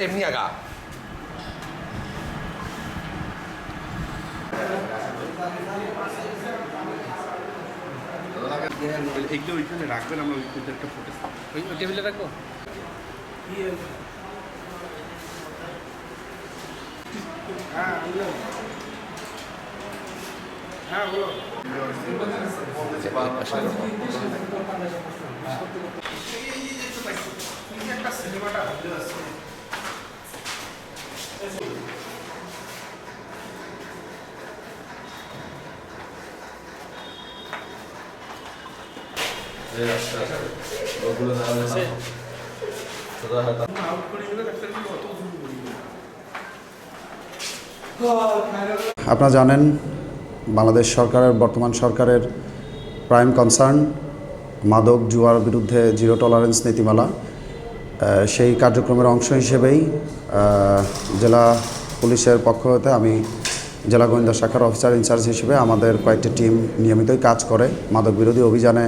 এমনি আগা এইগুলো ওইখানে রাখবেন, আমরা ওই একটা ফুটেজ ওই টেবিলে রাখবো। হ্যাঁ হ্যাঁ বলো। একটা সিনেমাটা আপনারা জানেন বাংলাদেশ সরকারের বর্তমান সরকারের প্রাইম কনসার্ন মাদক জুয়ার বিরুদ্ধে জিরো টলারেন্স নীতিমালা, সেই কার্যক্রমের অংশ হিসেবেই জেলা পুলিশের পক্ষ হতে আমি জেলা গোয়েন্দা শাখার অফিসার ইনচার্জ হিসেবে আমাদের কয়েকটি টিম নিয়মিতই কাজ করে মাদক বিরোধী অভিযানে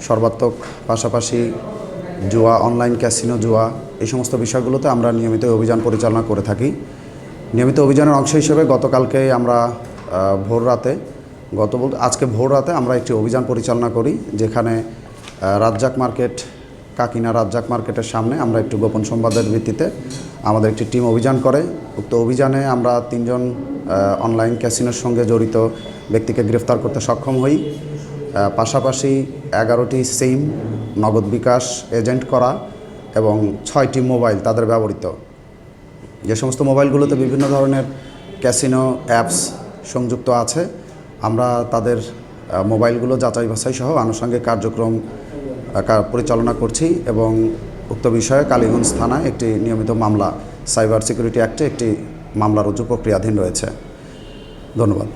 সর্বাত্মক, পাশাপাশি জুয়া, অনলাইন ক্যাসিনো জুয়া, এই সমস্ত বিষয়গুলোতে আমরা নিয়মিত অভিযান পরিচালনা করে থাকি। নিয়মিত অভিযানের অংশ হিসেবে গতকালকে আমরা আজকে ভোর রাতে আমরা একটি অভিযান পরিচালনা করি, যেখানে রাজ্জাক মার্কেট, কাকিনা রাজ্জাক মার্কেটের সামনে আমরা একটু গোপন সংবাদের ভিত্তিতে আমাদের একটি টিম অভিযান করে। উক্ত অভিযানে আমরা 3 জন অনলাইন ক্যাসিনোর সঙ্গে জড়িত ব্যক্তিকে গ্রেফতার করতে সক্ষম হই। পাশাপাশি 11টি সিম, নগদ বিকাশ এজেন্ট করা এবং 6টি মোবাইল তাদের ব্যবহৃত, যে সমস্ত মোবাইলগুলোতে বিভিন্ন ধরনের ক্যাসিনো অ্যাপস সংযুক্ত আছে, আমরা তাদের মোবাইলগুলো যাচাই বাছাই সহ আনুষঙ্গিক কার্যক্রম পরিচালনা করছি এবং উক্ত বিষয়ে কালীগঞ্জ থানায় একটি নিয়মিত মামলা, সাইবার সিকিউরিটি অ্যাক্টে একটি মামলা রুজু প্রক্রিয়াধীন রয়েছে। ধন্যবাদ।